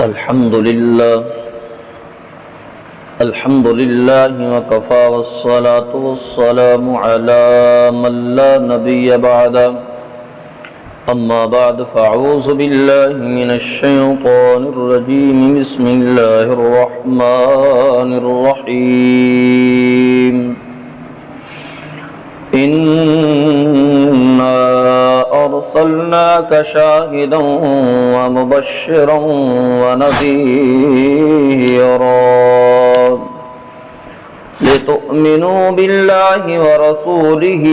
الحمد لله وكفى والصلاة والسلام على من لا نبي بعده أما بعد فأعوذ بالله من الشيطان الرجيم بسم الله الرحمن الرحيم إنا أرسلناك شاهدا ومبشرا ونذيرا لتؤمنوا بالله ورسوله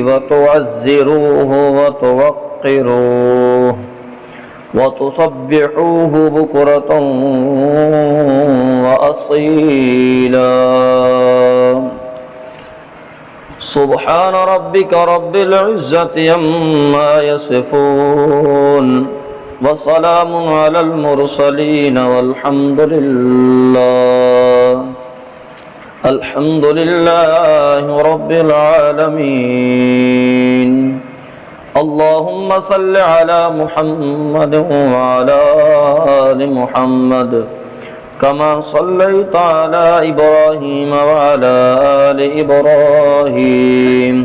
وتعزروه وتوقروه وتصبحوه بكرة وأصيلا سبحان ربك رب العزة عما يصفون وسلام على المرسلين والحمد لله رب العالمين اللهم صل على محمد وعلى آل محمد كما صليت على إبراهيم وعلى آل إبراهيم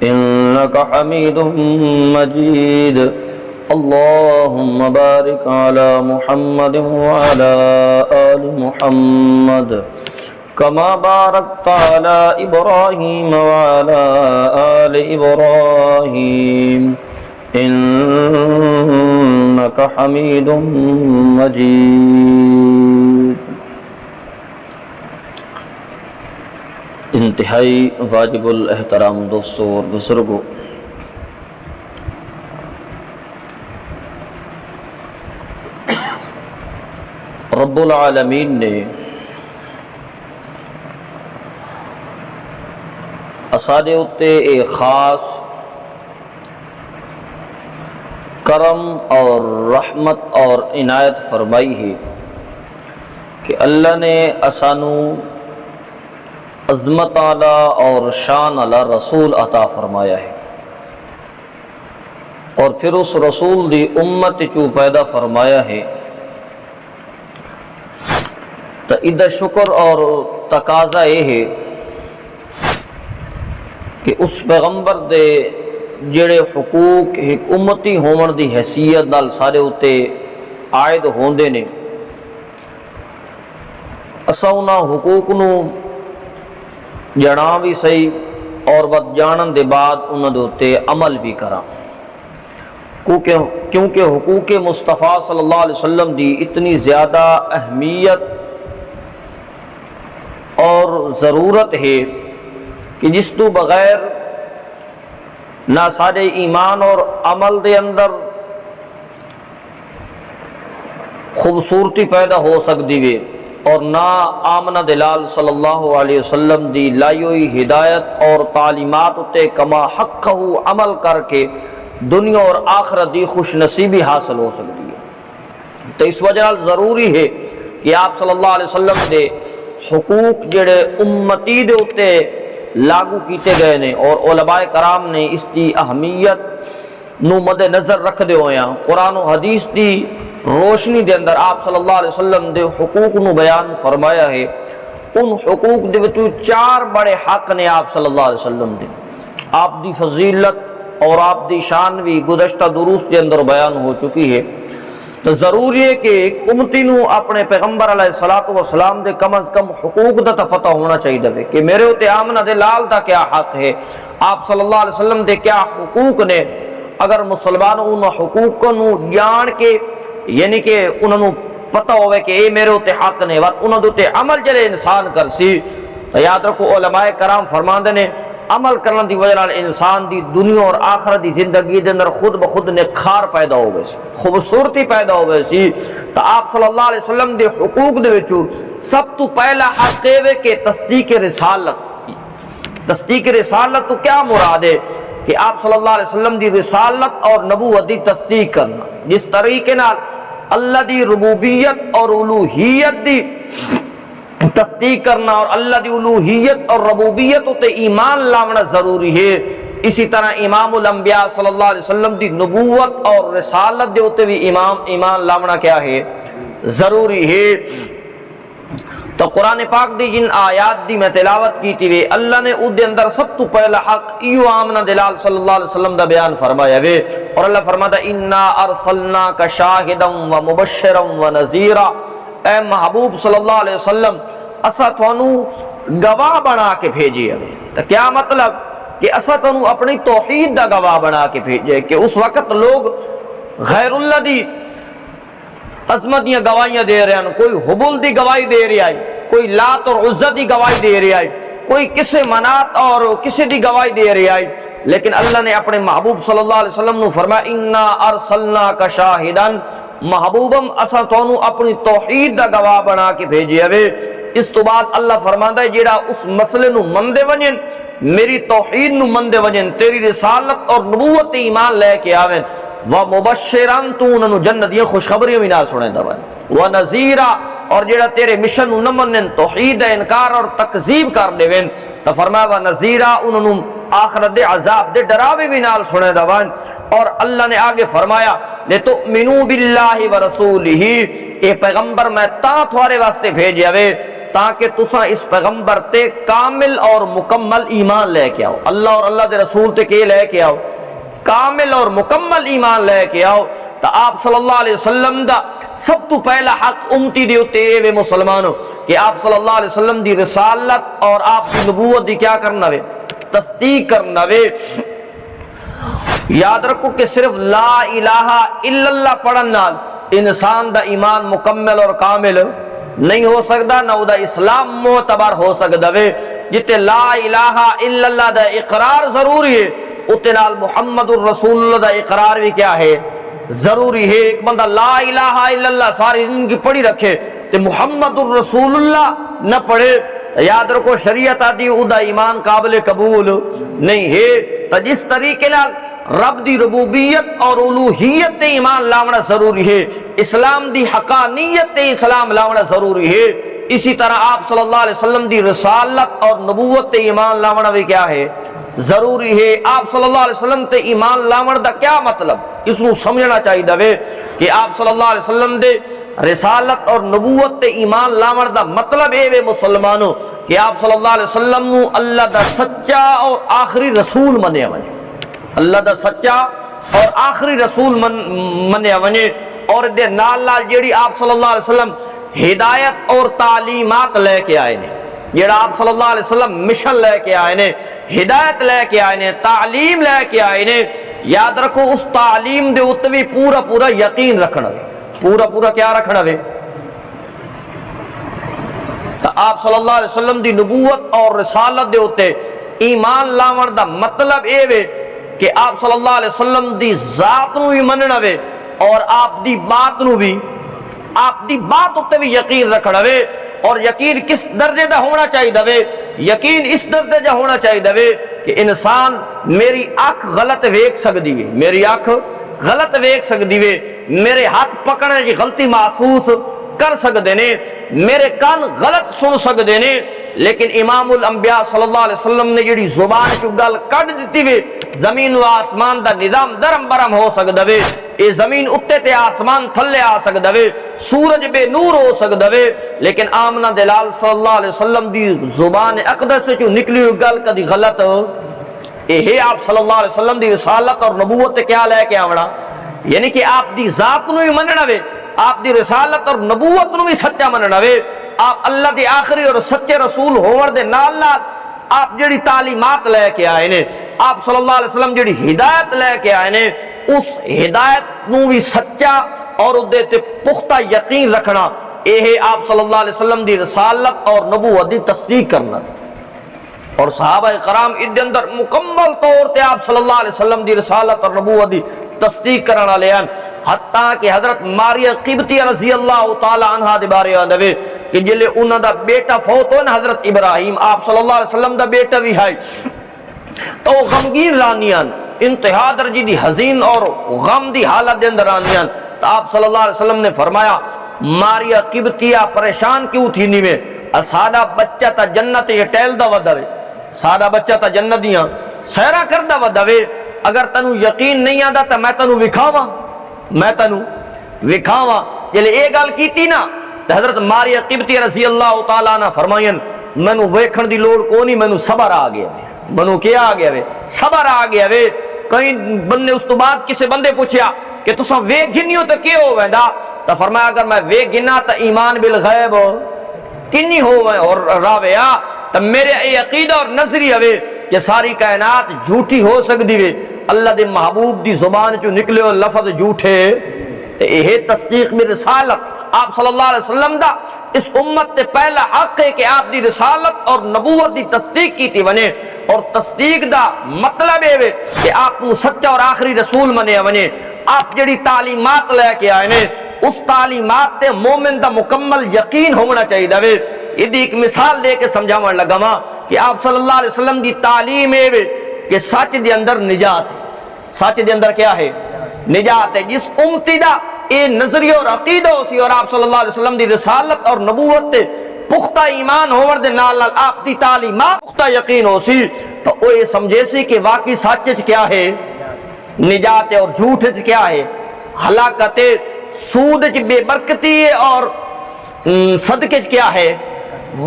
إنك حميد مجيد اللهم بارك على محمد وعلى آل محمد كما باركت على إبراهيم وعلى آل إبراهيم إنك حميد مجيد۔ انتہائی واجب الاحترام دوستوں اور بزرگوں، رب العالمین نے اساڈے اتے ایک خاص کرم اور رحمت اور عنایت فرمائی ہے کہ اللہ نے اسانو عظمت والا اور شان والا رسول عطا فرمایا ہے، اور پھر اس رسول دی امت چو پیدا فرمایا ہے۔ تو ادھر شکر اور تقاضا یہ ہے کہ اس پیغمبر دے جڑے حقوق ایک امتی ہون دی حیثیت نال سارے اتے عائد ہوندے نے، اساں انہاں حقوق نو جڑاں بھی صحیح اور ود جانن دے بعد انہاں دے اتے عمل بھی کراں، کیونکہ حقوق مصطفیٰ صلی اللہ علیہ وسلم دی اتنی زیادہ اہمیت اور ضرورت ہے کہ جس تو بغیر نہ سارے ایمان اور عمل دے اندر خوبصورتی پیدا ہو سکتی ہے، اور نہ آمنہ دلال صلی اللہ علیہ وسلم دی لائی ہوئی ہدایت اور تعلیمات تے کما حق عمل کر کے دنیا اور آخرت دی خوش نصیبی حاصل ہو سکتی ہے۔ تو اس وجہ ضروری ہے کہ آپ صلی اللہ علیہ وسلم دے حقوق جڑے امتی دے اتے لاگو کیتے گئے نے، اور علماء کرام نے اس کی اہمیت نو مد نظر رکھ دے ہویا قرآن و حدیث دی روشنی دے اندر آپ صلی اللہ علیہ وسلم دے حقوق نو بیان فرمایا ہے۔ ان حقوق دے وچوں 4 بڑے حق نے آپ صلی اللہ علیہ وسلم دے، آپ دی فضیلت اور آپ دی شان بھی گزشتہ دروس دے اندر بیان ہو چکی ہے۔ تو ضروری ہے کہ ایک امتی نو اپنے پیغمبر علیہ الصلوۃ والسلام دے کم از کم حقوق دا تا پتہ ہونا چاہیے کہ میرے اتے آمنہ دے لال دا کیا حق ہے، آپ صلی اللہ علیہ وسلم دے کیا حقوق نے۔ اگر مسلمانوں ان حقوق نو جان کے یعنی کہ انہوں پتہ ہوئے کہ اے میرے اتے حق نے، انہوں دے عمل جڑے انسان کر سی، تو یاد رکھو علماء کرام فرماندے نے عمل کرنے دی وجہ نال انسان دی دنیا اور آخرت دی زندگی دے اندر خود بخود نکھار پیدا ہو گئے سی، خوبصورتی پیدا ہو گئے سی۔ تو آپ صلی اللہ علیہ وسلم دے حقوق دے وچوں سب تو پہلا حق ہے کہ تصدیق رسالت۔ تصدیق رسالت تو کیا مراد ہے کہ آپ صلی اللہ علیہ وسلم دی رسالت اور نبوت دی تصدیق کرنا، جس طریقے نال اللہ دی ربوبیت اور الوہیت دی تصدیق کرنا اور اللہ دی الوہیت اور ربوبیت تے ایمان لانا ضروری ہے، اسی طرح امام الانبیاء صلی اللہ علیہ وسلم دی نبوت اور رسالت دے ہوتے بھی ایمان لاونا کیا ہے؟ ضروری ہے۔ تو قرآن پاک دی جن آیات دی میں تلاوت کی تھی اللہ نے او دے اندر سب تو پہلا حق ایو آمنہ دلال صلی اللہ علیہ وسلم دا بیان فرمایا وے، اور اللہ فرماتا انا ارسلناک شاہدا و مبشرا و نذیرا، اے محبوب صلی اللہ علیہ وسلم اسا تھانو گواہ بنا کے بھیجی ہوئے۔ تو کیا مطلب کہ اسا تھانو اپنی توحید دا گواہ بنا کے بھیجے کہ اس وقت لوگ غیر اللہ دی عظمت دیاں گواہیاں دے رہے ہیں، کوئی حبل دی گواہی دے رہا ہے، کوئی لات اور عزہ دی گواہی دے رہا ہے، کوئی کسے منات اور کسے دی گواہی دے رہا ہے، لیکن اللہ نے اپنے محبوب صلی اللہ علیہ وسلم نے فرمایا انا ارسلناک شاہدا، محبوبم اسا تانوں اپنی توحید دا گواہ بنا کے بھیجے ہوئے۔ اس تو بعد اللہ فرماندا ہے جیڑا اس مسئلے نو مندے ونجن، میری توحید نو مندے ونجن، تیری رسالت اور نبوت ایمان لے کے آویں، وَمُبَشِّرًا تو انہوں جنت یہ خوشخبری بھی نہ سنے دبائیں، وَنَذِيرًا اور جیڑا تیرے مشن نو نمنن توحید انکار اور تکذیب کر دیویں، تو فرمایا وَنَذِيرًا انہوں آخرت دے عذاب دے ڈراوے بھی نال سنے دبائیں۔ اور اللہ نے آگے فرمایا لِتُؤْمِنُوا بِاللَّهِ وَرَسُولِهِ، اے پیغمبر میں تاں تھوارے واسطے بھیجے ہوئے تاکہ تساں اس پیغمبر تے کامل اور مکمل ایمان لے کے آؤ، اللہ اور اللہ دے رسول تے کے لے کے آؤ، کامل اور مکمل ایمان لے کے آؤ۔ تو آپ صلی اللہ علیہ وسلم دا سب تو پہلا حق امتی دے اتے وے مسلمانوں کہ آپ صلی اللہ علیہ وسلم دی رسالت اور آپ کی نبوت دی کیا کرنا وے؟ تصدیق کرنا وے۔ یاد رکھو کہ صرف لا الہ الا اللہ پڑھن نال انسان دا ایمان مکمل اور کامل نہیں ہو سکتا، نہ دا اسلام معتبر ہو سکتا وے۔ جتے لا الہ الا اللہ دا اقرار ضروری ہے اتنال محمد الرسول اللہ دا اقرار بھی کیا ہے؟ ضروری ہے۔ ایک بندہ لا الہ الا اللہ ساری زندگی پڑھی رکھے تو محمد الرسول اللہ نہ پڑھے، یاد رکھو شریعت آدھی او دا ایمان قابل قبول نہیں ہے۔ تو جس طریقے نال رب دی ربوبیت اور الوہیت تے ایمان لاونا ضروری ہے، اسلام دی حقانیت تے اسلام لاونا ضروری ہے، اسی طرح آپ صلی اللہ علیہ وسلم دی رسالت اور نبوت تے ایمان لاونا بھی کیا ہے؟ ضروری ہے۔ آپ صلی اللہ علیہ وسلم تے ایمان لاون دا کیا مطلب؟ اس نو سمجھنا چاہیے دے کہ آپ صلی اللہ علیہ وسلم دے رسالت اور نبوت تے ایمان لاون دا مطلب اے وے مسلمانوں کہ آپ صلی اللہ علیہ وسلم نو اللہ دا سچا اور آخری رسول منیا ونے، اللہ دا سچا اور آخری رسول منیا ونے، اور دے نال نال جیڑی آپ صلی اللہ علیہ وسلم ہدایت اور تعلیمات لے کے آئے نے، جیڑا آپ صلی اللہ علیہ وسلم مشن لے کے آئے نے، ہدایت لے کے آئے نے، تعلیم لے کے آئے نے، یاد رکھو اس تعلیم دے اتنے بھی پورا یقین رکھنا ہے، پورا کیا رکھنا ہے؟ تو آپ صلی اللہ علیہ وسلم دی نبوت اور رسالت دے ہوتے ایمان لاون دا مطلب اے وے کہ آپ صلی اللہ علیہ وسلم دی ذات نو بھی مننا وے اور آپ دی بات نو بھی، آپ دی بات ہوتے بھی یقین رکھنا وے۔ اور یقین کس درجے دا ہونا چاہیے وے؟ یقین اس درجے دا ہونا چاہیے وے کہ انسان میری آنکھ غلط ویکھ سکدی وے، میری آنکھ غلط ویکھ سکدی وے، میرے ہاتھ پکڑنے کی غلطی محسوس کر سکدے نے، میرے کان غلط سن سکدے نے، لیکن امام الانبیاء صلی اللہ علیہ وسلم نے جڑی زبان کی گل کڈ دتی وے، زمین و آسمان دا نظام درم برم ہو سکدا وے، اے زمین اتے تے آسمان تھلے آ سکدا وے، سورج بے نور ہو سکدا وے، لیکن آمنہ دلال صلی اللہ علیہ وسلم دی زبان اقدس سے جو نکلی ہوئی گل کدی غلط اے آپ صلی اللہ علیہ وسلم دی رسالت اور نبوت کیا لے کے آونا، یعنی کہ آپ دی ذات نو ہی مننا وے، آپ دی رسالت اور نبوت نو بھی سچا مننا وے، آپ اللہ دی آخری اور سچے رسول ہون دے نال نال آپ جڑی تعلیمات لے کے آئے نے، آپ صلی اللہ علیہ وسلم جڑی ہدایت لے کے آئے نے، اس ہدایت نو بھی سچا اور ادھے تے پختہ یقین رکھنا، اے ہے آپ صلی اللہ علیہ وسلم دی رسالت اور نبوت دی تصدیق کرنا۔ اور صحابہ کرام ادھے اندر مکمل طور تے آپ صلی اللہ علیہ وسلم دی رسالت اور نبوت دی تصدیق کرنا لیان، حتیٰ کہ حضرت ماریہ قبطیہ رضی اللہ تعالی عنہ دے بارے آندے کہ جلے انہاں دا بیٹا فوت ہوئے نا حضرت ابراہیم، آپ صلی اللہ علیہ وسلم دا بیٹا بھی ہے، تو غمگین رانیاں، انتہا درجی دی حزین اور غم دی حالت دے اندر رانیاں، تو آپ صلی اللہ علیہ وسلم نے فرمایا ماریہ قبطیہ پریشان کیوں تھی نہیں میں، سادہ بچہ تا جنت یہ ٹیل دا ودھوے، سادہ بچہ تا جنت دیاں سیرا کردہ ودوے اگر تنو یقین نہیں آدھا تو میں تنو وکھاواں جلے اے گل کیتی نا تو حضرت ماریہ قبطی رضی اللہ تعالیٰ عنہ فرمائیں مینوں ویکھن دی لوڑ کونی، مینوں صبر آ گیا وے، مینوں کیا آ گیا وے، صبر آ گیا وے۔ کئی بندے اس تو بعد کسی بندے پوچھیا کہ تساں ویکھ گھنیو تو کیا ہو ویندا، تو فرمایا اگر میں ویکھ گھنا تو ایمان بالغیب کنی ہو اور راویا تو میرے اے عقیدہ اور نظریہ وے کہ ساری کائنات جھوٹی ہو سکتی وے، اللہ دے محبوب دی زبان چو نکلے ہو لفظ جھوٹے، یہ تصدیق میں رسالت آپ صلی اللہ علیہ وسلم دا اس امت تے پہلا حق ہے کہ آپ دی رسالت اور نبوت دی تصدیق کی تھی ونے، اور تصدیق دا مطلب ہے کہ آپ کو سچا اور آخری رسول منے ونے، آپ جڑی تعلیمات لے کے آئے نے اس تعلیمات تے مومن دا مکمل یقین ہونا چاہیے دے۔ یہ ایک مثال دے کے سمجھاون لگا ماں کہ آپ صلی اللہ علیہ وسلم دی تعلیم ہے کہ سچ دے اندر نجات ہے، سچ دے اندر کیا ہے؟ نجات ہے۔ جس امتی دا اے نظریہ اور عقیدہ ہو سی اور آپ صلی اللہ علیہ وسلم دی رسالت اور نبوت تے پختہ ایمان ہون دے نال نال آپ دی تعلیمات پختہ یقین ہو سی تو وہ یہ سمجھے سی کہ واقعی سچ کیا ہے؟ نجات ہے، اور جھوٹ کیا ہے؟ ہلاکت ہے۔ سود بے برکتی ہے اور صدقے کیا ہے؟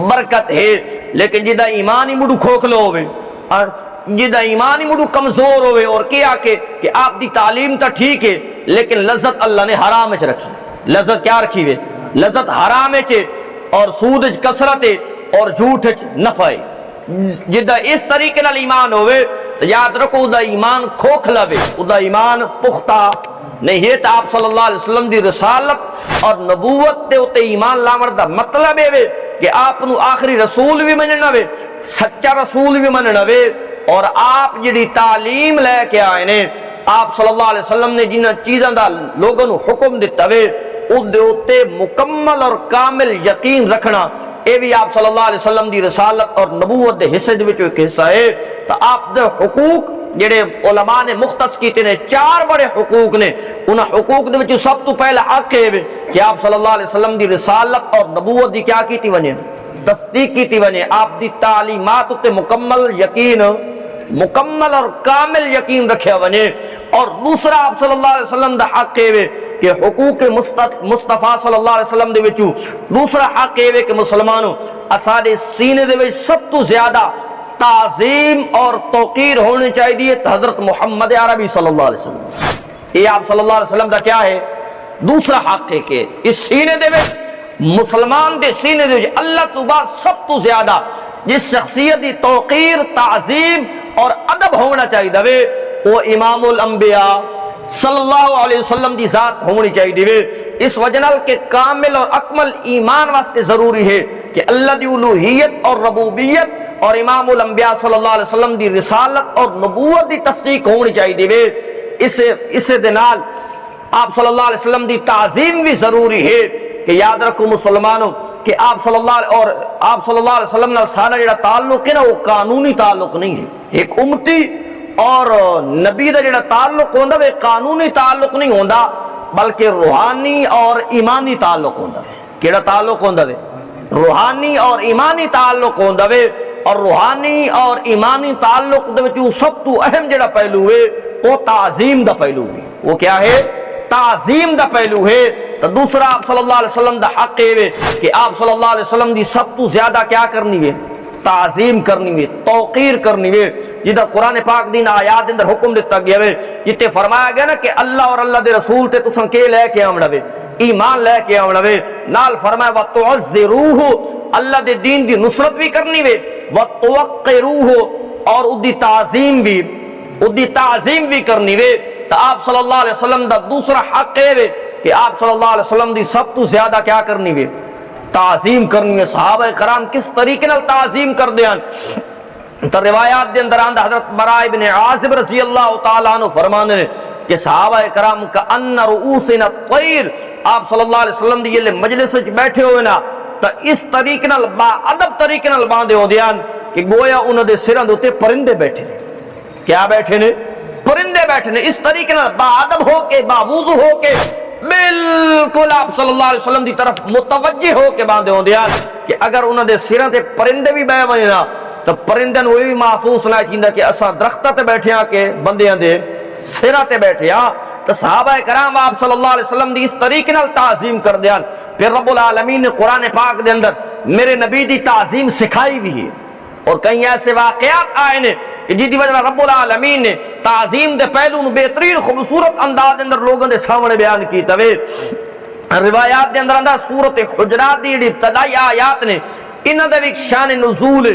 برکت ہے۔ لیکن جدا ایمان ہی مڈو کھوکھلو ہوئے، جدا ایمان ہی مڈو کمزور ہوئے اور کیا کہ آپ دی تعلیم تا ٹھیک ہے لیکن لذت اللہ نے حرام اچ رکھی، لذت کیا رکھی ہوئے؟ لذت حرام اچ، اور سود کسرت اور جھوٹ نفع ہے۔ جدا اس طریقے نال ایمان ہوئے تو یاد رکھو دا ایمان کھوکھلا ہوئے، دا ایمان پختہ نہیں ہے۔ تو آپ صلی اللہ علیہ وسلم دی رسالت اور نبوت تے اتے ایمان لاور دا مطلب ہے کہ آپ نو آخری رسول بھی مننا وے، سچا رسول بھی مننا وے، اور آپ جڑی تعلیم لے کے آئے نے آپ صلی اللہ علیہ وسلم نے جنہ چیزاں دا لوگوں نو حکم دیتا وے او دے اتے مکمل اور کامل یقین رکھنا، اے بھی آپ صلی اللہ علیہ وسلم دی رسالت اور نبوت دے حصے دے وچوں ایک حصہ ہے۔ تو آپ دے حقوق جڑے علماء نے مختص کیتے نے، 4 بڑے حقوق نے، انہاں حقوق دے وچوں سب تو پہلا حق ہے کہ آپ صلی اللہ علیہ وسلم دی رسالت اور نبوت دی کیا کیتی ونے؟ تصدیق کیتی ونے، آپ دی تعلیمات تے مکمل یقین، مکمل اور کامل یقین رکھیا ونے۔ اور دوسرا آپ صلی اللہ علیہ وسلم دا حق ہے کہ حقوق مصطفیٰ صلی اللہ علیہ وسلم دے وچوں دوسرا حق ہے کہ مسلمانوں اساڈے سینے دے وچ سب تو زیادہ تعظیم اور توقیر ہونی چاہیے حضرت محمد عربی صلی اللہ علیہ وسلم۔ یہ آپ صلی اللہ علیہ وسلم دا کیا ہے؟ دوسرا حق ہے کہ اس سینے دے وچ مسلمان دے سینے دے وچ اللہ تو بعد سب تو زیادہ جس شخصیت دی توقیر، تعظیم اور ادب ہونا چاہیے وہ امام الانبیاء صلی اللہ علیہ وسلم دی ذات ہونی چاہیے۔ اس وجہ نال کہ کامل اور اکمل ایمان واسطے ضروری ہے کہ اللہ دی الوہیت اور ربوبیت اور امام الانبیاء صلی اللہ علیہ وسلم دی رسالت اور نبوت دی تصدیق ہونی چاہیے۔ اسے دے نال آپ صلی اللہ علیہ وسلم دی تعظیم بھی ضروری ہے کہ یاد رکھو مسلمانوں کہ آپ صلی اللہ علیہ وسلم نال سارا جڑا تعلق ہے نا وہ قانونی تعلق نہیں ہے۔ ایک امتی اور نبی دا جڑا تعلق ہوندا ہے قانونی تعلق نہیں ہوندا بلکہ روحانی اور ایمانی تعلق ہوندا ہے۔ کیڑا تعلق ہوندا ہے؟ روحانی اور ایمانی تعلق ہوندا ہے۔ اور روحانی اور ایمانی تعلق دے وچ سب تو اہم جڑا پہلو ہے وہ تعظیم دا پہلو ہے۔ وہ کیا ہے؟ تعظیم دا پہلو ہے۔ تو دوسرا آپ صلی اللہ علیہ وسلم دا حق ہے کہ آپ صلی اللہ علیہ وسلم دی سب تو زیادہ کیا کرنی ہے؟ تعظیم کرنی ہے، توقیر کرنی ہے۔ جدہ قرآن پاک دین آیات اندر حکم دیتا گیا ہے، جتے فرمایا گیا نا کہ اللہ اور اللہ دے رسول تے تساں کے لے کے آونا وے؟ ایمان لے کے آونا وے۔ نال فرمایا وَتُعَزِّرُوهُ، اللہ دے دین دی نصرت بھی کرنی وے، وَتُوَقِّرُوهُ، اور ادی تعظیم بھی کرنی وے۔ تو آپ صلی اللہ علیہ وسلم دا دوسرا حق ہے کہ آپ صلی اللہ علیہ وسلم دی سب تو زیادہ کیا کرنی وے؟ تعظیم کرنی ہے۔ صحابہ کرام کس طریقے نال تعظیم کر دیاں تو روایات دے اندر آندا حضرت براء ابن عازب رضی اللہ تعالیٰ عنہ فرمانے نے کہ صحابہ کرام کا ان رؤوسنا الطیر، آپ صلی اللہ علیہ وسلم دی یہ مجلس وچ بیٹھے ہوئے نا تو اس طریقے نال با ادب طریقے نال باندھے ہو دیاں کہ گویا انہاں دے سراں دے اوتے پرندے بیٹھے نے۔ کیا بیٹھے نے؟ پرندے بیٹھے نے۔ اس طریقے نال با ادب ہو کے، باوضو ہو کے، بالکل آپ صلی اللہ علیہ وسلم دی طرف متوجہ ہو کے باندھے ہوں دیاں کہ اگر انہوں دے سراں تے پرندے بھی بے ونے نا تو پرندن وہ بھی محسوس نہ چیندا کہ اساں درختاں تے بیٹھے ہاں کہ بندیاں دے سراں تے بیٹھے ہاں. تو صحابہ کرام آپ صلی اللہ علیہ وسلم دی اس طریقے نال تعظیم کر دیان. پھر رب العالمین نے قرآن پاک دے اندر میرے نبی دی تعظیم سکھائی بھی ہے، اور کئی ایسے واقعات آئے نے کہ جی دی وجہ رب العالمین نے تعظیم دے پہلو نو بہترین خوبصورت انداز اندر لوگوں دے سامنے بیان کیتا وے. روایات دے اندر سورۃ حجرات دی ابتدائی آیات نے انہاں دے وچ شان نزول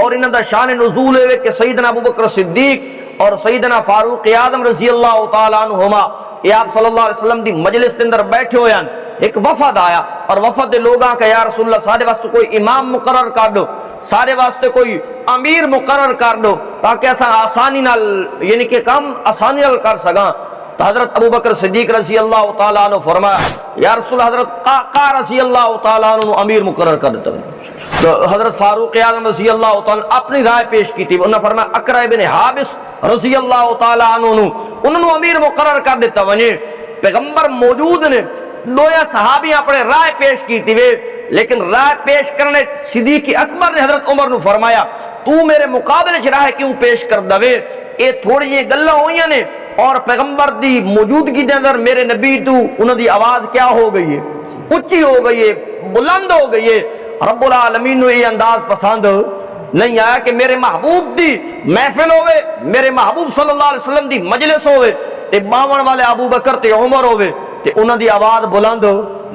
اور انہاں دا شان نزول ہے کہ سیدنا ابوبکر صدیق اور سیدنا فاروق اعظم رضی اللہ تعالی عنہما یہ آپ صلی اللہ علیہ وسلم دی مجلس کے اندر بیٹھے ہوئے ہیں. ایک وفد آیا اور وفد دے لوگاں کہ یا رسول اللہ سارے واسطے کوئی امام مقرر کر دو، سارے واسطے کوئی امیر مقرر کر دو تاکہ اساں آسانی نال یعنی کہ کام آسانی نال کر سکاں. تو حضرت ابوبکر صدیق رضی اللہ تعالیٰ عنہ فرمایا یا رسول اللہ حضرت قعقاع رضی اللہ تعالیٰ عنہ امیر مقرر کر دیتا ہے. تو حضرت فاروق اعظم رضی اللہ تعالیٰ اپنی رائے پیش کی تھی، انہوں نے فرمایا اقرع ابن حابس رضی اللہ تعالیٰ عنہ انہوں نے امیر مقرر کر دیتا ونجے. پیغمبر موجود نے دویا صحابی اپنے رائے پیش کی تھی لیکن رائے پیش کرنے صدیق اکبر نے حضرت عمر نے فرمایا تو میرے مقابلے چ رائے کیوں پیش کر دوے. یہ تھوڑی یہ گلاں ہوئیاں نے اور پیغمبر دی موجودگی دے اندر میرے نبی تو انہاں دی آواز کیا ہو گئی ہے، اونچی ہو گئی ہے، بلند ہو گئی ہے. رب العالمین نے یہ انداز پسند نہیں آیا کہ میرے محبوب دی محفل ہوئے، میرے محبوب صلی اللہ علیہ وسلم دی مجلس ہوئے تے باون والے ابو بکر تے عمر ہوئے تے انہاں دی آواز بلند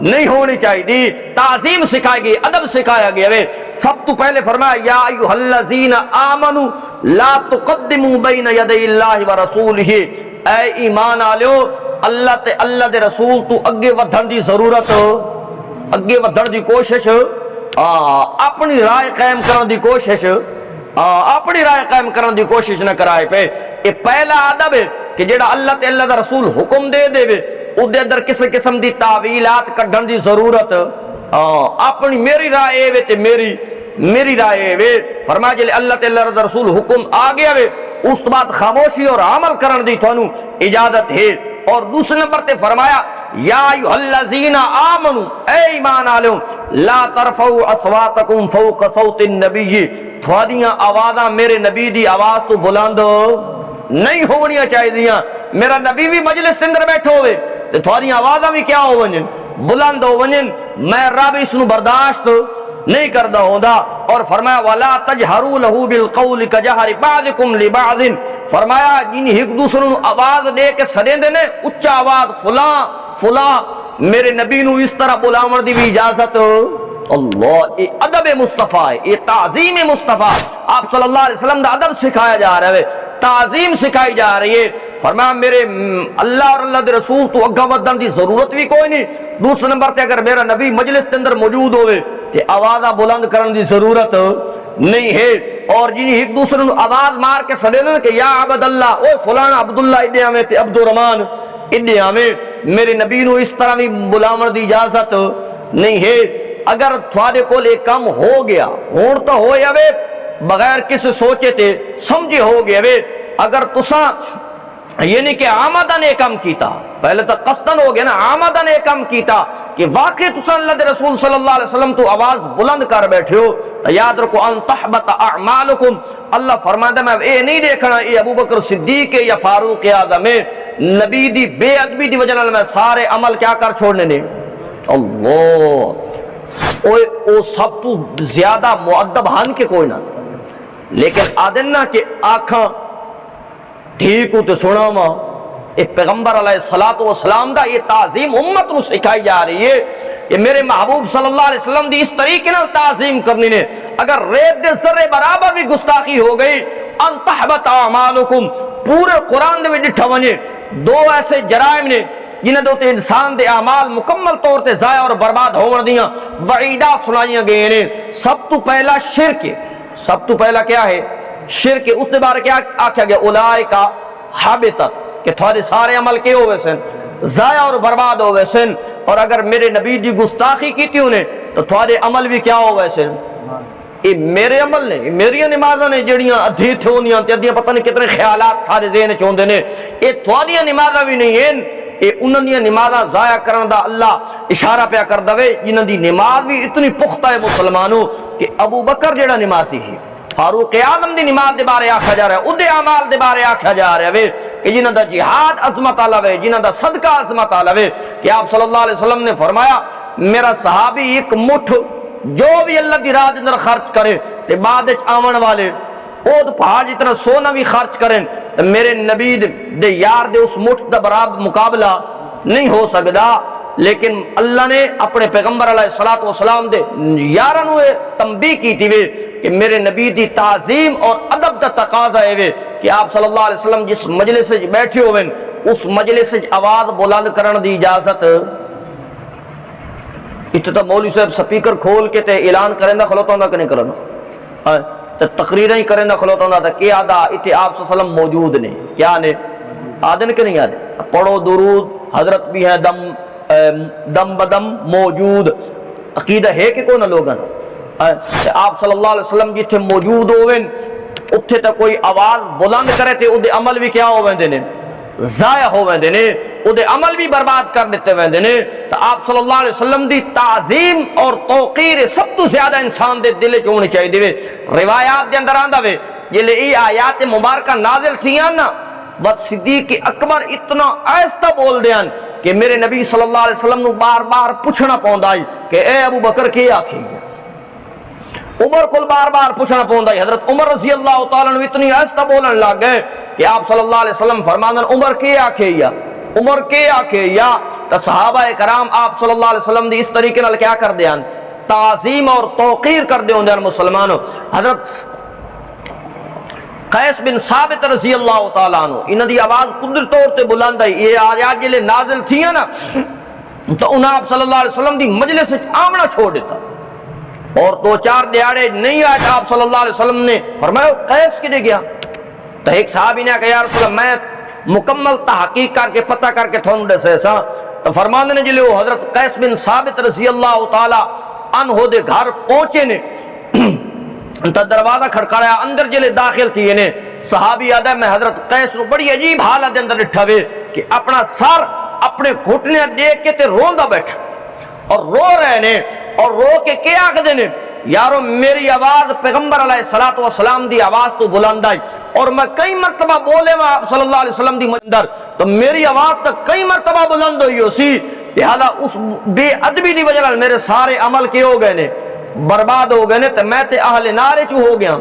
نہیں ہونی چاہیے. تعظیم سکھائی گئی، ادب سکھایا گیا ہے. سب تو پہلے فرمایا یا ایھا الذین آمنوا لا تقدموا بین یدی اللہ ورسولہ، اے ایمان والو اللہ تے اللہ دے رسول تو اگے ودھن دی ضرورت، اگے ودھن دی کوشش، اپنی رائے قائم کرن دی کوشش، اپنی رائے قائم کرن دی کوشش نہ کرائے پہ. یہ پہلا ادب ہے کہ جڑا اللہ تے اللہ دا رسول حکم دے دے اودے اندر کسی قسم دی تعویلات کڈن دی ضرورت، اپنی میری رائے وے تے میری رائے وے. فرمایا جے اللہ تے اللہ دا رسول حکم آ گیا وے اس تو بعد خاموشی اور عمل کرن دی تھانو اجازت ہے. اور دوسرے نمبر تے فرمایا یا ایھا الذین آمنوا، اے ایمان والو لا ترفعوا اصواتکم فوق صوت النبی، تھوڑیاں آوازاں میرے نبی دی آواز تو بلند نہیں ہونیاں چاہیے. میرا نبی بھی مجلس کے اندر بیٹھے ہوئے تے تھوڑی آوازاں بھی کیا ہو ونجن، بلند ہو ونجن. میں رب اس نو برداشت نہیں کردا ہوندا. اور فرمایا ولا تجہروا له بالقول كجهر بعضكم لبعض، فرمایا جن ایک دوسرے نو آواز دے کے سدیندے نے اچا آواز فلاں فلاں، میرے نبی نو اس طرح بلاون دی بھی اجازت. اللہ، یہ ادب مصطفیٰ ہے، یہ تعظیم مصطفیٰ. آپ صلی اللہ علیہ وسلم دا ادب سکھایا جا رہا ہے، تعظیم سکھائی جا رہی ہے. فرمایا میرے اللہ اور اللہ دے رسول تو اگا ودن دی ضرورت بھی کوئی نہیں. دوسرے نمبر تے اگر میرا نبی مجلس کے اندر موجود ہوئے تے آوازاں بلند کرن دی ضرورت نہیں ہے. اور جنہیں ایک دوسرے نو آواز مار کے سدے کہ یا عبد اللہ، اوے فلاں عبداللہ ادے آویں تے عبد الرحمن ادے آویں، میرے نبی نو اس طرح بھی بلاون دی اجازت نہیں ہے. اگر تھوڑے کول ایک کام ہو گیا ہون تو ہو جاوے بغیر کسی سوچے تے سمجھے ہو گیا وے. اگر تساں یعنی کہ آمدن ایک کام کیتا، پہلے تو قصدن ہو گیا نا، آمدن ایک کام کیتا کہ واقعی تساں اللہ دے رسول صلی اللہ علیہ وسلم تو آواز بلند کر بیٹھے ہو تو یاد رکھو ان تحبط اعمالکم. اللہ فرماتا میں اے نہیں دیکھنا یہ ابو بکر صدیق ہے یا فاروق اعظم ہے، نبی دی بے ادبی دی وجہ میں سارے عمل کیا کر چھوڑنے نے. اللہ، او سب تو زیادہ مؤدب ہن کے کوئی نہ، لیکن آدن نہ کہ آنکھاں ٹھیک ہو تو سنا ماں. ایک پیغمبر علیہ الصلوۃ والسلام دا یہ تعظیم امت نو سکھائی جا رہی ہے. یہ میرے محبوب صلی اللہ علیہ وسلم دی اس طریقے نال تعظیم کرنی نے. اگر ریت دے ذرے برابر بھی گستاخی ہو گئی ان تحبط اعمالکم، پورے قرآن دے ڈٹھا ونجے دو ایسے جرائم نے جنہیں دو تے انسان دے اعمال مکمل طور تے ضائع اور برباد ہون دیاں وعیدات سنائیاں گئے نے. سب تو پہلا شرک ہے، سب تو پہلا کیا ہے؟ شرک. اس کے بارے کیا آکھا گیا؟ اولئک حبطت، کہ تھوڑے سارے عمل کے ہوئے سن ضائع اور برباد ہوئے سن. اور اگر میرے نبی دی گستاخی کی تھی انہیں تو تھوڑے عمل بھی کیا ہوئے سن. یہ میرے عمل نے، میری نمازاں نے جڑیاں ادھی تھونیاں تے ادھیاں پتہ نہیں کتنے خیالات سارے ذہن چ ہوندے نے، یہ تھوڑیاں نمازاں بھی نہیں ہیں. یہ انہاں دی نمازاں ضائع کرن دا اللہ اشارہ پیا کر دے جنہاں دی نماز بھی اتنی پختہ ہے مسلمانوں کہ ابو بکر جڑا نمازی ہے، فاروق اعظم دی نماز دے بارے آکھا جا رہا ہے، اودے اعمال دے بارے آکھا جا رہا ہے کہ جنہاں دا جہاد عظمت والا ہے، جنہاں دا صدقہ عظمت والا ہے، کہ آپ صلی اللہ علیہ وسلم نے فرمایا میرا صحابی ایک مٹھ جو بھی اللہ دی راہ دے اندر خرچ کرے تے بعد وچ آون والے اود پہاڑ جتنا سونا بھی خرچ کریں میرے نبی دے یار دے اس مٹھ دا برابر مقابلہ نہیں ہو سکتا، لیکن اللہ نے اپنے پیغمبر علیہ الصلوۃ والسلام دے یاراں نو تنبیہ کیتی وے کہ میرے نبی دی تعظیم اور ادب دا تقاضا ہے کہ آپ صلی اللہ علیہ وسلم جس مجلس وچ بیٹھے ہوئے اس مجلس وچ آواز بلند کرن دی اجازت اتنا مولوی صاحب سپیکر کھول کے تے اعلان کریں دا کھلوتا ہوندا کہ نہیں کرنا، تقریریں ہی کریں دا کھلوتا ہوندا تے کیا آدھا اتنے آپ صلی اللہ علیہ وسلم موجود نے، کیا نے آدھن کہ نہیں آدھے، پڑھو درود، حضرت بھی ہے دم بدم موجود، عقیدہ ہے کہ کوئی نہ لوگاں آپ صلی اللہ علیہ وسلم جتھے موجود ہوئے اتھے تا کوئی آواز بلند کرے تے او دے عمل بھی کیا ہوئے دینے ضائع ہوئے دینے، او دے عمل بھی برباد کر دیتے ہوئے دینے۔ تو آپ صلی اللہ علیہ وسلم دی تعظیم اور توقیر سب تو زیادہ انسان دے دل چونی چاہیے دے، روایات دے اندر آندہ وے جلے ای آیات مبارکہ نازل تھیاں نا وقت صدیق اکبر اتنا آہستہ بول دیان کہ میرے نبی صلی اللہ علیہ وسلم نو بار بار پوچھنا پوندائی کہ اے ابو بکر کی آکھی گیا، عمر کو بار بار پوچھنا پوندائی، حضرت عمر رضی اللہ تعالیٰ عنہ اتنی آہستہ بولن لگ گئے کہ آپ صلی اللہ علیہ وسلم فرماندن عمر کی آکھی گیا، عمر کی آکھی گیا۔ تو صحابہ کرام آپ صلی اللہ علیہ وسلم دی اس طریقے نال کیا کر دیان تعظیم اور توقیر کر دے ہوندے مسلمانوں۔ حضرت قیس بن ثابت رضی اللہ تعالیٰ عنہ انہاں دی آواز قدرت طور تے بلند ہے، یہ آیات جلے نازل تھیاں نا تو انہاں آپ صلی اللہ علیہ وسلم دی مجلس آمنا چھوڑ دیتا اور دو چار دیہاڑے نہیں آئے آپ صلی اللہ علیہ وسلم نے فرمایا قیس کدے گیا؟ تو ایک صحابی نے کہا یا رسول اللہ میں مکمل تحقیق کر کے پتہ کر کے تھون دے سیسا، تو فرماندے نے جلے وہ حضرت قیس بن ثابت رضی اللہ تعالیٰ عنہ دے گھر پہنچے نے تو دروازہ کھڑکایا، اندر جلے داخل تھی نے صحابی آدھا میں حضرت قیس نو بڑی عجیب حالت دے اندر اٹھا وے کہ اپنا سر اپنے گھٹنے دیکھ کے تے روندا بیٹھا اور رو رہے نے اور رو کے کیا آخدے نے یارو میری آواز پیغمبر علیہ الصلوۃ والسلام دی آواز تو بلند آئی اور میں کئی مرتبہ بولے میں آپ صلی اللہ علیہ وسلم دی مندر تو میری آواز تک کئی مرتبہ بلند ہوئی ہو سی، لہذا اس بے ادبی دی وجہ میرے سارے عمل کے ہو گئے نے برباد ہو گئے نے، تو میں تے اہل نار چ ہو گیا،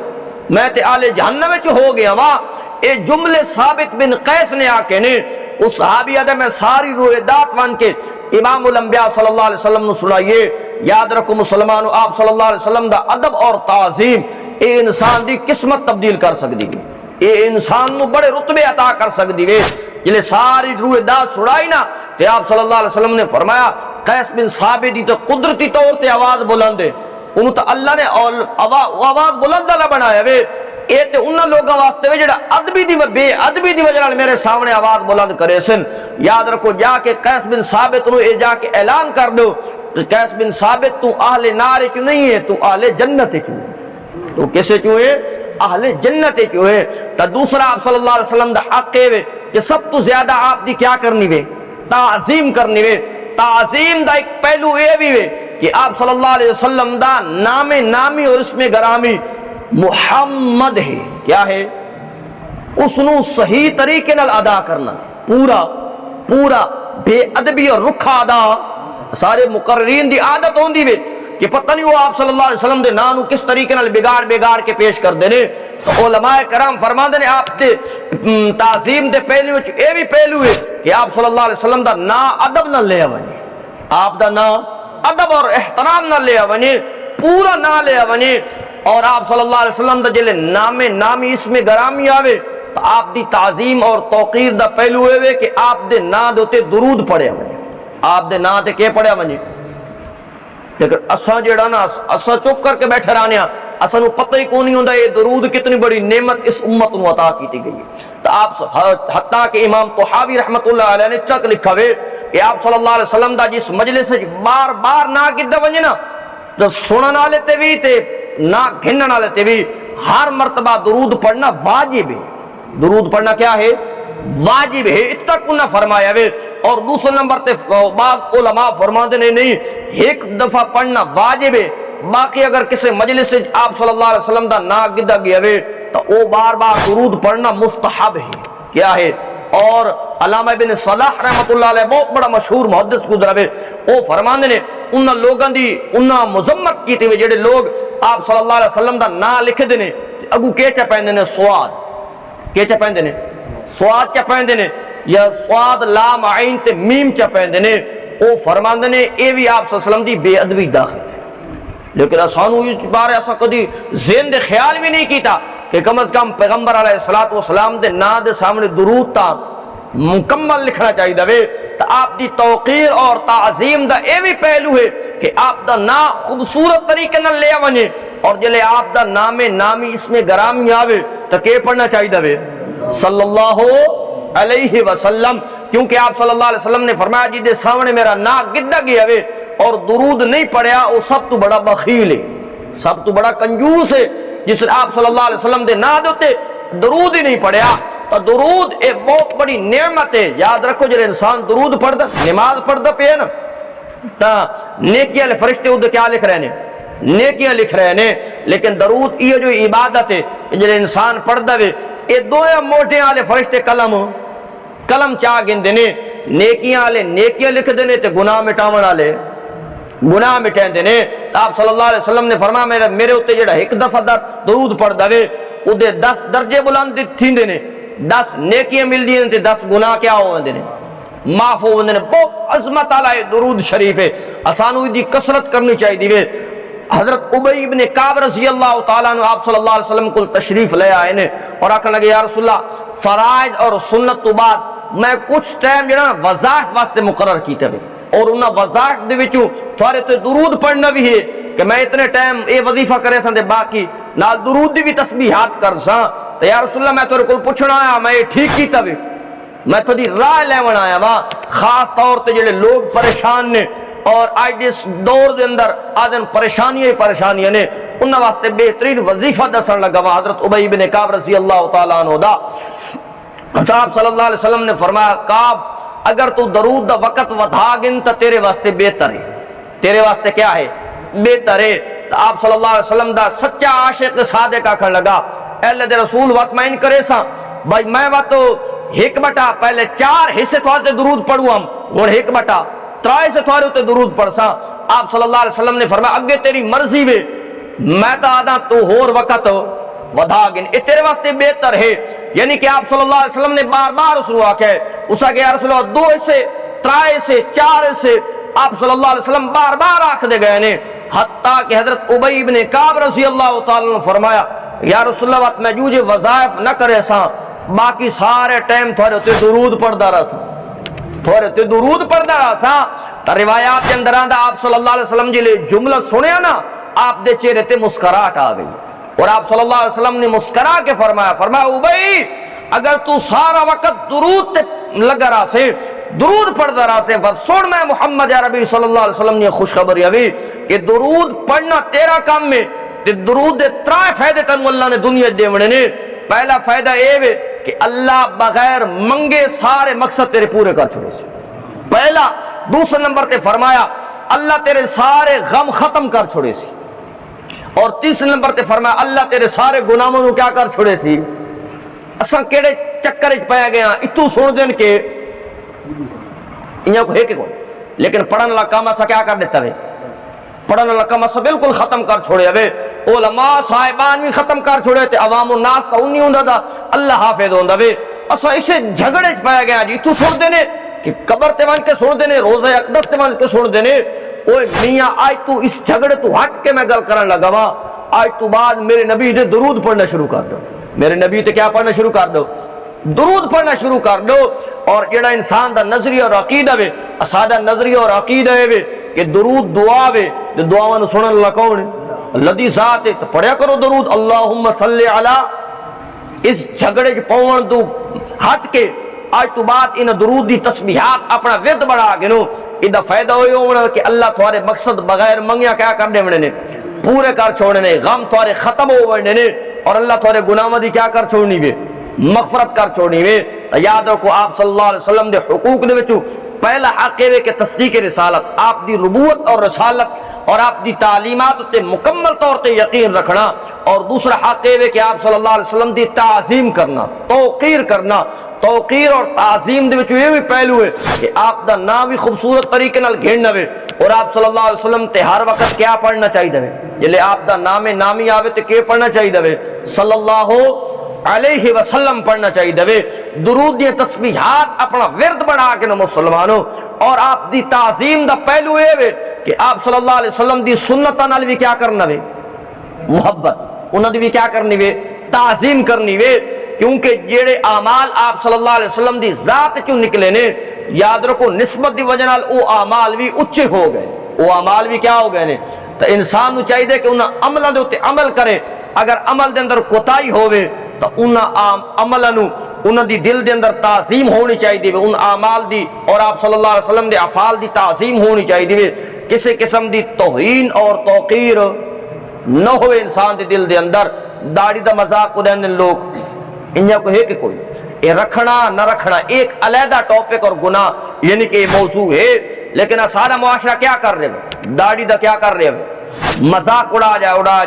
میں تے اہل جہنم چ ہو گیا وہاں۔ اے جملے ثابت بن قیس نے آ کے نے اس صحابی آدھے میں ساری روایات وان کے امام الانبیاء صلی اللہ علیہ وسلم نے سنائیے۔ یاد رکھو مسلمانوں آپ صلی اللہ علیہ وسلم دا ادب اور تعظیم اے انسان دی قسمت تبدیل کر سکتی ہے، اے انسان نو بڑے رتبے عطا کر سکتی ہے۔ جلے ساری روایات سنائی نا تے آپ صلی اللہ علیہ وسلم نے فرمایا قیس بن ثابت دی تو قدرتی طور تے آواز بلند ہے، انہوں تو اللہ نے آواز بلند اللہ بنایا وے، اے تے انہاں لوگاں واسطے وے جڑا ادبی دی بے ادبی دی وجہ میرے سامنے آواز بلند کرے سن۔ یاد رکھو جا کے قیس بن ثابت نو اے جا کے اعلان کر دو کہ قیس بن ثابت تو اہل نار چ نہیں ہے، تو اہل جنت چ ہے، تو کسے چ ہے؟ اہل جنت چ ہے۔ تا دوسرا آپ صلی اللہ علیہ وسلم دا حق ہے کہ سب تو زیادہ آپ دی کیا کرنی وے؟ تعظیم کرنی وے۔ تعظیم دا ایک پہلو یہ بھی ہے کہ آپ صلی اللہ علیہ وسلم دا نام نامی اور اسم گرامی محمد ہے، کیا ہے؟ اس نو صحیح طریقے نال ادا کرنا پورا بے ادبی اور رکھا ادا سارے مقررین دی عادت ہوندی وے کہ پتہ نہیں وہ آپ صلی اللہ علیہ وسلم دے نام کس طریقے نال بگاڑ کے پیش کر دینے۔ تو علماء کرام فرماندے نے آپ دے تعظیم دے پہلو وچ اے بھی پہلو ہے کہ آپ صلی اللہ علیہ وسلم دا نام ادب نہ لے ونجے، آپ دا نام ادب اور احترام نہ لے ونجے، پورا نہ لے ونجے، اور آپ صلی اللہ علیہ وسلم دا جلے نام نامی اسم گرامی آوے تو آپ دی تعظیم اور توقیر دا پہلو ہے کہ آپ دے نا دوتے درود پڑھے ونجے، آپ دے نا تے کے پڑھے ونجے۔ لیکن اساں جڑا نا اساں چپ کر کے بیٹھے رہنے اساں نو پتہ ہی کون نہیں ہوندا یہ درود کتنی بڑی نعمت اس امت نو عطا کیتی گئی ہے۔ تو آپ حتیٰ کہ امام طحاوی رحمت اللہ علیہ نے تک لکھا ہوئے کہ آپ صلی اللہ علیہ وسلم دا جس مجلس بار بار نہ کدے ونجے نا تو سنن والے تے بھی تے نہ گھنن والے تے بھی ہر مرتبہ درود پڑھنا واجب ہے۔ درود پڑھنا کیا ہے؟ واجب ہے، اتنا کنہ فرمایا ہے۔ اور دوسرے نمبر تے بعض علماء فرماتے نہیں ایک دفعہ پڑھنا واجب ہے، باقی اگر کسی مجلس آپ صلی اللہ علیہ وسلم دا نا گدا گیا وے تو او بار بار درود پڑھنا مستحب ہے. کیا ہے؟ اور علامہ ابن صلاح رحمۃ اللہ علیہ بہت بڑا مشہور محدث گزرا وے، او فرماندے نے انہاں لوگاں دی انہاں مذمت کیتی وے جڑے لوگ آپ صلی اللہ علیہ وسلم دا نا لکھ دے نے اگو کے چا پیندے نے سواد، کے چا پیندے نے سواد چا پیندے نے یا سواد لام عین تے میم چا پیندے نے. او فرماندے نے اے بھی آپ صلی اللہ علیہ وسلم دی بے ادبی داخل ہے. لیکن اسانو اس بارے ایسا کدی ذہن دے خیال بھی نہیں کیتا کہ کم از کم پیغمبر علیہ الصلوۃ والسلام دے نا دے سامنے درود تا مکمل لکھنا چاہیے وے. تو آپ دی توقیر اور تعظیم دا اے بھی پہلو ہے کہ آپ دا نا خوبصورت طریقے نال لے ونجے، اور جلے آپ دا نام نامی اس میں گرامی آوے تو کہ پڑھنا چاہیے وے صلی اللہ علیہ وسلم، کیونکہ آپ صلی اللہ علیہ وسلم نے فرمایا جی دے سامنے میرا نا گڈا گیا وے اور درود نہیں پڑھیا وہ سب تو بڑا بخیل ہے، سب تو بڑا کنجوس ہے. جس نے آپ صلی اللہ علیہ وسلم دے نا دوتے درود ہی نہیں پڑھیا. تو درود ایک بہت بڑی نعمت ہے. یاد رکھو جب انسان درود پڑھتا نماز پڑھتا پہ نا تا نیکی والے فرشتے ادھر کیا لکھ رہے ہیں؟ نیکیاں لکھ رہے ہیں. لیکن درود یہ جو عبادت ہے جب انسان پڑھتا وے یہ دو موٹے والے فرشتے قلم چاہ گندے نے، نیکیاں والے نیکیاں لکھ دینے تے گناہ مٹاون والے گناہ مٹائیں دینے. آپ صلی اللہ علیہ وسلم نے فرمایا میرے اتنے جڑا ایک دفعہ درود پڑھ دے ادھے 10 درجے بلند تھیندے نے، 10 نیکیاں مل دی تے 10 گناہ کیا ہوندے نے معاف ہوندے نے. بہت عظمت والا درود شریف ہے، اسانو دی کثرت کرنی چاہیے وے. حضرت ابی ابن کعب رضی اللہ تعالیٰ عنہ آپ صلی اللہ علیہ وسلم کو تشریف لے آئے نے اور آکھن لگے یا رسول اللہ فرائض اور سنت تو بعد میں کچھ ٹائم جڑا وظائف واسطے مقرر کیتا ہے اور انہاں وظائف دے وچوں تھوڑے تے درود پڑھنا بھی ہے کہ میں اتنے ٹائم اے وظیفہ کرے سن تے باقی نال درود دی بھی تسبیحات کر ساں. تے یا رسول اللہ میں تیرے کول پوچھنا آیا میں ٹھیک کیتا وے، میں تھوڑی راہ لیون آیا وا خاص طور تے جڑے لوگ پریشان نے اور آج اس دور دے اندر آدن پریشانیاں نے انہاں واسطے بہترین وظیفہ دسن لگا وا حضرت ابی بن کعب رضی اللہ تعالیٰ عنہ دا. آپ صلی اللہ علیہ وسلم نے فرمایا کعب اگر تو درود دا وقت ودھا گن تو تیرے واسطے بہتر ہے، تیرے واسطے کیا ہے بہتر ہے. تو آپ صلی اللہ علیہ وسلم دا سچا عاشق صادق آکھن لگا اے اللہ دے رسول وطمئن کرے سا بھائی میں وا تو ایک بٹا پہلے 4 حصے تھوڑے درود پڑھوں ہم اور 1 بٹا 3 سے تھوڑے تے درود پڑھ سا. آپ صلی اللہ علیہ وسلم نے فرمایا اگے تیری مرضی وے میں تو آدھا تو ہور وقت ودھا گن اے تیرے واسطے بہتر ہے. یعنی کہ آپ صلی اللہ علیہ وسلم نے بار بار اس کو آکھے اسا کہ یا رسول اللہ 2 حصے 3 سے 4 سے آپ صلی اللہ علیہ وسلم بار بار آکھ دے گئے نے حتیٰ کہ حضرت ابی بن کعب رضی اللہ تعالیٰ نے فرمایا یا رسول اللہ وقت میں جو وظائف نہ کرے سا باقی سارے ٹائم تھوڑے تے درود پڑھدا رہا سا تھوڑے تے درود پڑھدا رہا سا. تا روایات کے اندر آندا آپ صلی اللہ علیہ وسلم جی لے جملہ سنیا نا آپ دے چہرے تے مسکراہٹ آ گئی اور آپ صلی اللہ علیہ وسلم نے مسکرا کے فرمایا ابی اگر تو سارا وقت درود تے لگا رہا سے درود پڑھدا رہا سے سن میں محمد عربی صلی اللہ علیہ وسلم نے خوشخبری ہوئی کہ درود پڑھنا تیرا کام میں تے درود دے 3 فائدے تن اللہ نے دنیا دے وڑے نے. پہلا فائدہ اے وے کہ اللہ بغیر منگے سارے مقصد تیرے پورے کر چھوڑے سے پہلا. دوسرے نمبر تے فرمایا اللہ تیرے سارے غم ختم کر چھوڑے سی اور تیسرے نمبر تے فرمایا اللہ تیرے سارے گناہوں کو کیا کر چھوڑے سی. اساں کیڑے چکر وچ پیا گیا اتو سن دین کے انہاں کو ہے کہ کوئی لیکن پڑھن والا کام اسا کیا کر دیتا وے پڑھن والا کام اسا بالکل ختم کر چھوڑیا وے. علماء صاحبان بھی ختم کر چھوڑے تے عوام الناس تا انہی ہوندا دا اللہ حافظ ہوندا وے. اسا اسے جھگڑے وچ پیا گیا جی تو سن دینے کہ قبر تے وان کے سن دینے روزہ اقدس تے وان کے سن دینے. اوے میاں آج تو اس جھگڑے تو ہٹ کے میں گل کرن لگا وا آج تو بعد میرے نبی دے درود پڑھنا شروع کر دو میرے نبی تے کیا پڑھنا شروع کر دو درود پڑھنا شروع کر دو. اور جڑا انسان دا نظریہ اور عقیدہ وے اسادا نظریہ اور عقیدہ وے کہ درود دعا وے تے دعاواں نو سنن اللہ کون اللہ دی ذات ہے تو پڑھیا کرو درود اللہم صلی علی. اس جھگڑے چ پون تو ہٹ کے آج تو بعد ان درود دی تسبیحات اپنا ورد بڑھا گنو ادا فائدہ ہوئے ہونا کہ اللہ تمہارے مقصد بغیر منگیا کیا کر دے نے پورے کر چھوڑنے نے غم تمہارے ختم ہو ورنے نے اور اللہ تمہارے گناہوں دی کیا کر چھوڑنی وے مغفرت کر چھوڑنی وے. تو یاد رکھو آپ صلی اللہ علیہ وسلم دے حقوق دے وچوں پہلا حق ہے کہ تصدیق رسالت، آپ دی نبوت اور رسالت اور آپ دی تعلیمات تے مکمل طور تے یقین رکھنا، اور دوسرا حق ہے کہ آپ صلی اللہ علیہ وسلم دی تعظیم کرنا، توقیر کرنا۔ توقیر اور تعظیم دے وچ یہ بھی پہلو ہے کہ آپ دا نام بھی خوبصورت طریقے نال گھڑنا وے، اور آپ صلی اللہ علیہ وسلم تے ہر وقت کیا پڑھنا چاہیے وے، جلے آپ دا نام نامی آوے تے کیا پڑھنا چاہیے وے، صلی اللہ علیہ وسلم پڑھنا چاہیے دوے، درود دی تسبیحات اپنا ورد بنا کے نو مسلمانوں۔ اور آپ دی تعظیم دا پہلو یہ وے کہ آپ صلی اللہ علیہ وسلم دی سنتاں نال بھی کیا کرنا وے، محبت، انہاں دی بھی کیا کرنی وے، تعظیم کرنی وے، کیونکہ جیڑے اعمال آپ صلی اللہ علیہ وسلم دی ذات چوں نکلے نے، یاد رکھو نسبت دی وجہ نال او اعمال بھی اچے ہو گئے، او اعمال بھی کیا ہو گئے نے۔ تو انسان نو چاہیے کہ انہاں عملاں دے اوتے عمل کرے، اگر عمل دے اندر کوتاہی ہووے تو انہاں عملاں نو انہاں دی دل دے اندر تعظیم ہونی چاہیے، ان اعمال دی اور آپ صلی اللہ علیہ وسلم دے افعال دی تعظیم ہونی چاہیے، کسی قسم دی توہین اور توقیر نہ ہوئے انسان دے دل دے اندر۔ داڑھی دا مذاق اڑانے لوگ انہاں کو ہے کہ کوئی یہ رکھنا نہ رکھنا ایک علیحدہ ٹاپک اور گناہ یعنی کہ یہ موضوع ہے، لیکن سارا معاشرہ کیا کر رہے ہیں، داڑھی دا کیا کر رہے ہیں، مذاق اڑا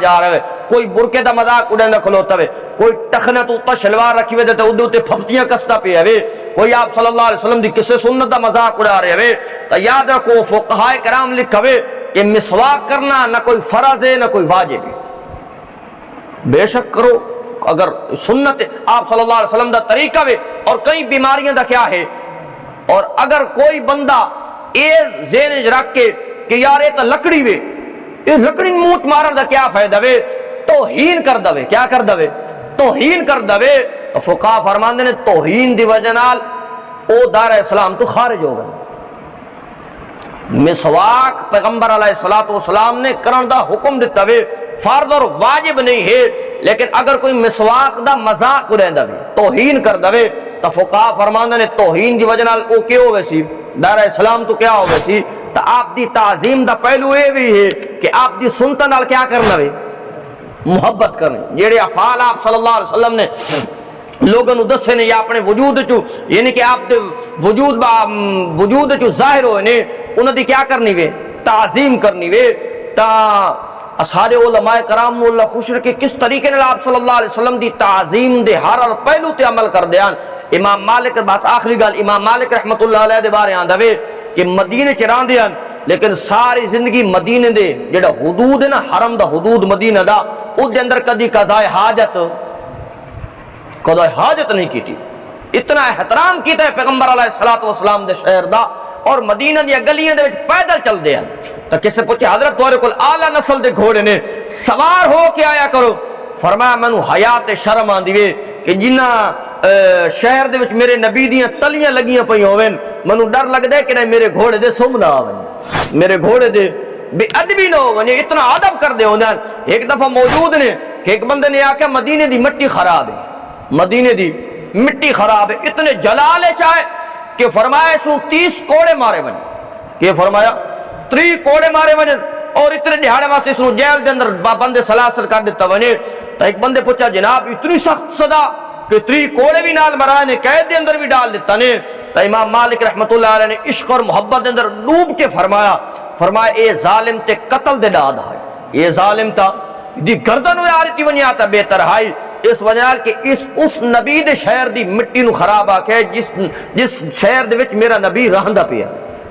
جا رہا ہے، کوئی برکے دا مذاق اڑانا کھلوتا ہے، کوئی ٹخنا تو اتنا شلوار رکھی ہوئے تے اودے تے پھپتیاں کستا پہ ہے، کوئی آپ صلی اللہ علیہ وسلم دی کسے سنت دا مذاق اڑا رہے ہے۔ تو یاد رکھو فقہائے کرام لکھوے کہ مسواک کرنا نہ کوئی فرض ہے نہ کوئی واجب ہے، بے شک کرو اگر سنت آپ صلی اللہ علیہ وسلم دا طریقہ ہے، اور کئی بیماریاں دا کیا ہے، اور اگر کوئی بندہ اے ذہن رکھ کے کہ یار یہ تو لکڑی وے، یہ لکڑی منہ مارن دا کیا فائدہ وے، توہین کر دوے، کیا کر دوے، توہین کر دوے، تو فقہاء فرماندے نے توہین دی وجہ نال او دار اسلام تو خارج ہو گئے۔ مسواک پیغمبر علیہ السلام نے کرن دا حکم دیتا وے، فرض اور واجب نہیں ہے، لیکن اگر کوئی مسواک دا مذاق اڑیندا وے، توہین کر دوے، تو فقہاء فرماندے نے توہین دی وجہ نال او کیوں ہوئے سی، دار اسلام تو کیا ہوئے سی۔ تو آپ دی تعظیم دا پہلو یہ بھی ہے کہ آپ دی سنتاں نال کیا کرنا وے، محبت کرنی، جیڑے افعال آپ صلی اللہ علیہ وسلم نے لوگوں نو دسے نے یا اپنے وجود چو یعنی کہ آپ دے وجود چو ظاہر ہوئے نے، انہوں دی کیا کرنی وے، تعظیم کرنی وے۔ تا سارے علماء کرام نو اللہ خوش رکھے کس طریقے نے آپ صلی اللہ علیہ وسلم دی تعظیم دے ہر پہلو تے عمل کر دیان۔ امام مالک بس آخری گل امام مالک رحمت اللہ علیہ دے بارے آندا وے کہ مدینے چ رہندے ہن لیکن ساری زندگی مدینے دے جڑا حدود ہے نا، حرم دا حدود مدینہ دا، اس دے اندر کدی قضاء حاجت نہیں کی تھی۔ اتنا احترام کیتا ہے پیغمبر علیہ السلام دے شہر دا، اور مدینہ دی گلیاں دے وچ پیدل چل دے ہیں۔ تو کسے پوچھے حضرت تہاڈے کول اعلیٰ نسل دے گھوڑے نے، سوار ہو کے آیا کرو۔ فرمایا مینوں حیات شرم آندی وے کہ جنہ شہر دے وچ میرے نبی دیاں تلیاں لگیاں پئی ہوون، مینوں ڈر لگدا ہے کہ میرے گھوڑے دے سم نہ آون، میرے گھوڑے دے بے ادبی نہ ہون، اتنا ادب کر دے ہوندے۔ ایک دفعہ موجود نے کہ ایک بندے نے آکھیا مدینے دی مٹی خراب ہے، مدینے دی مٹی خراب ہے، اتنے جلال چاہے کہ فرمایا سو 30 کوڑے مارے ون، کہ فرمایا 30 کوڑے مارے ون، اور اتنے دہاڑے واسطے سو جیل دے اندر بندے سلاسل کر دیتا ونے۔ تو ایک بندے پوچھا جناب اتنی سخت سزا کہ 30 کوڑے بھی نال مرائے نے، قید دے اندر بھی ڈال دیتا نے۔ تو امام مالک رحمت اللہ علیہ نے عشق اور محبت دے اندر ڈوب کے فرمایا اے ظالم تے قتل دے ڈاد ہے، یہ ظالم تا دی گردن ہوئے آرتی ونی آتا بے ترہائی، اس وجہ کہ اس نبی دے شہر دی مٹی نو خراب آکھے جس شہر دے وچ میرا نبی رہندا پیا،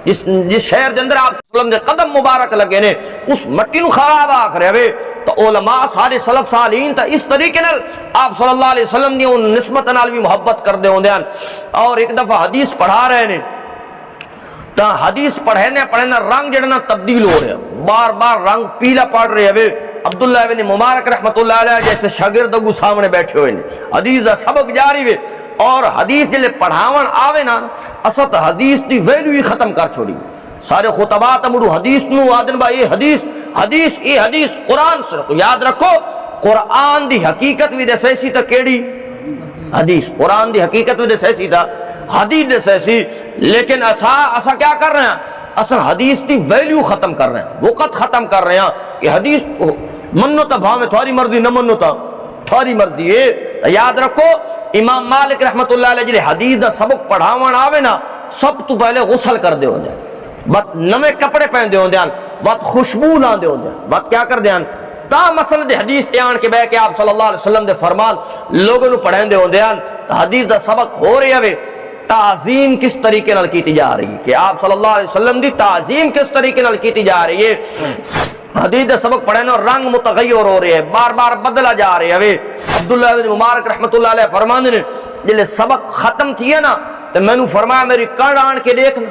جس شہر دے اندر آپ صلی اللہ علیہ وسلم دے قدم مبارک لگے نے، اس مٹی نو خراب آکھ رہے ہوئے۔ تو علماء سارے سلف صالحین تا اس طریقے نال آپ صلی اللہ علیہ وسلم دی ان نسبت نال بھی محبت کر دے ہوندے ہیں۔ اور ایک دفعہ حدیث پڑھا رہے نے، تا حدیث پڑھنے رنگ جڑنا تبدیل ہو رہا ہے، بار بار رنگ پیلا پڑ رہے ہوئے۔ عبداللہ بن مبارک رحمت اللہ علیہ جیسے شاگرد اگو سامنے بیٹھے ہوئے نے، حدیث دا سبق جاری ہوئے، اور حدیث جلے پڑھاون آوے نا اسد حدیث دی ویلیو ہی ختم کر چھوڑی۔ سارے خطبات امرو حدیث نو آدن با یہ حدیث قرآن سے یاد رکھو، قرآن دی حقیقت بھی دے سی تا کیڑی حدیث، قرآن دی حقیقت بھی دے سی تا حدیث دے سی، لیکن اسا کیا کر رہے ہیں، اسا حدیث دی ویلیو ختم کر رہے ہیں، وقت ختم کر رہے ہیں کہ حدیث منو تا بھاوے تھوڑی مرضی نہ منو تا تھوڑی مرضی ہے۔ تو یاد رکھو امام مالک رحمت اللہ علیہ جی حدیث دا سبق پڑھاون آوے نا، سب تو پہلے غسل کر دے ہوندے، بات نوے کپڑے پہن دے ہوندے، بات خوشبو لاندے ہوندے، بات کیا کر دے ہیں تا مسئلہ دے حدیث تے آن کے بے کہ آپ صلی اللہ علیہ وسلم دے فرمان لوگوں پڑھیں دے ہوندے ہیں۔ تو حدیث دا سبق ہو رہی ہے تعظیم کس طریقے نال کیتی جا رہی ہے، کہ آپ صلی اللہ علیہ وسلم دی تعظیم کس طریقے نال کیتی جا رہی ہے۔ حدیث دا سبق پڑھنا رنگ متغیر ہو رہے ہیں، بار بار بدلا جا رہے ہیں۔ عبداللہ بن مبارک رحمت اللہ علیہ فرماندے نے جلے سبق ختم کیا نا تو میں نے فرمایا میری کان آن کے دیکھنا۔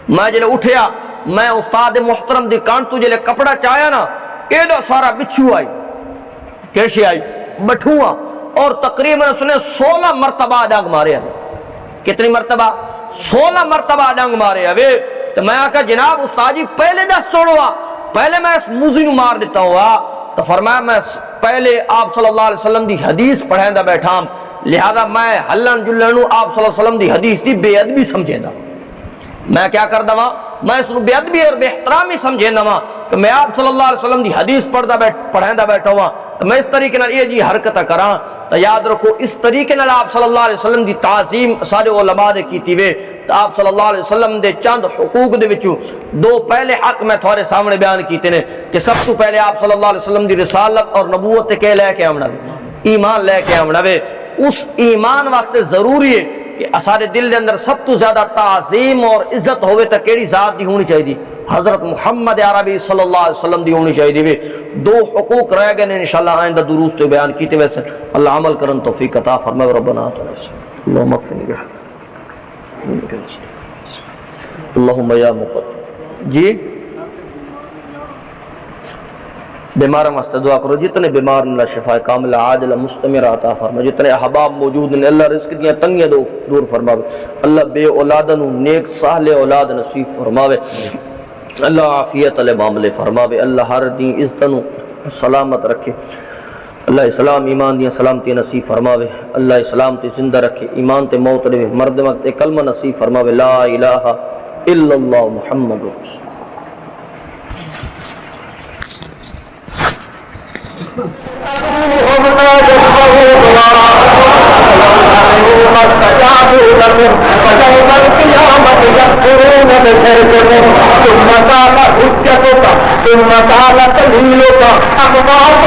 میں جلے اٹھیا، میں استاد محترم دی کان تو جلے کپڑا چایا نا ایڈا سارا بچھو آئی، کیسے آئی بٹھوا، اور تقریباً اس نے 16 مرتبہ ڈانگ مارے ہیں۔ کتنی مرتبہ؟ 16 مرتبہ ڈانگ مارے ہیں۔ تو میں کہا جناب استاد جی پہلے دس چھوڑوا، پہلے میں اس موزی نو مار دیتا ہوا۔ تو فرمایا میں پہلے آپ صلی اللہ علیہ وسلم دی حدیث پڑھیں دا بیٹھا، لہذا میں ہلن جلن آپ صلی اللہ علیہ وسلم دی حدیث دی بے ادبی سمجھیں دا، میں کیا کر دوا، میں اس بے ادبی اور بے احترامی سمجھیں دا کہ میں آپ صلی اللہ علیہ وسلم دی حدیث پڑھیں دا بیٹھا ہوا تو میں اس طریقے نال یہ جی حرکت کراں۔ تو یاد رکھو اس طریقے نال آپ صلی اللہ علیہ وسلم دی تعظیم سارے علماء نے کیتی وے۔ تو آپ صلی اللہ علیہ وسلم دے چند حقوق دے وچوں دو پہلے حق میں تھوڑے سامنے بیان کیتے نے کہ سب تو پہلے آپ صلی اللہ علیہ وسلم دی رسالت اور نبوت تے کہ لے کے آونا، ایمان لے کے آونا وے۔ اس ایمان واسطے ضروری ہے کہ اسارے دل دے اندر سب تو زیادہ تعظیم اور عزت ہوئے تا کیڑی ذات دی ہونی چاہیے دی، حضرت محمد عربی صلی اللہ علیہ وسلم دی ہونی چاہیے دی۔ دو حقوق رہ گئے انشاءاللہ آئندہ دروس تو بیان کیتے ویسے اللہ عمل کرن توفیق عطا فرمائے۔ ربنا آتنا اللہم اغفر لنا اللہم یا مقدس جی بیمار واسطے دعا کرو، جتنے بیمار اللہ شفا کاملہ عاجلہ مستمرہ عطا فرما، جتنے احباب موجود ہیں اللہ رزق دیاں تنگیاں دور فرماوے، اللہ بے اولادن نیک صالح اولاد نصیب فرماوے، اللہ عافیت علی معاملے فرماوے، اللہ ہر دین عزتن سلامت رکھے، اللہ اسلام ایمان دیاں سلامتی نصیب فرماوے، اللہ اسلام تے زندہ رکھے، ایمان تے موت دے مرد وقت کلمہ نصیب فرماوے، لا الہ الا اللہ محمد رسول ثم قال حجتك ثم قال سبيلك أقطعت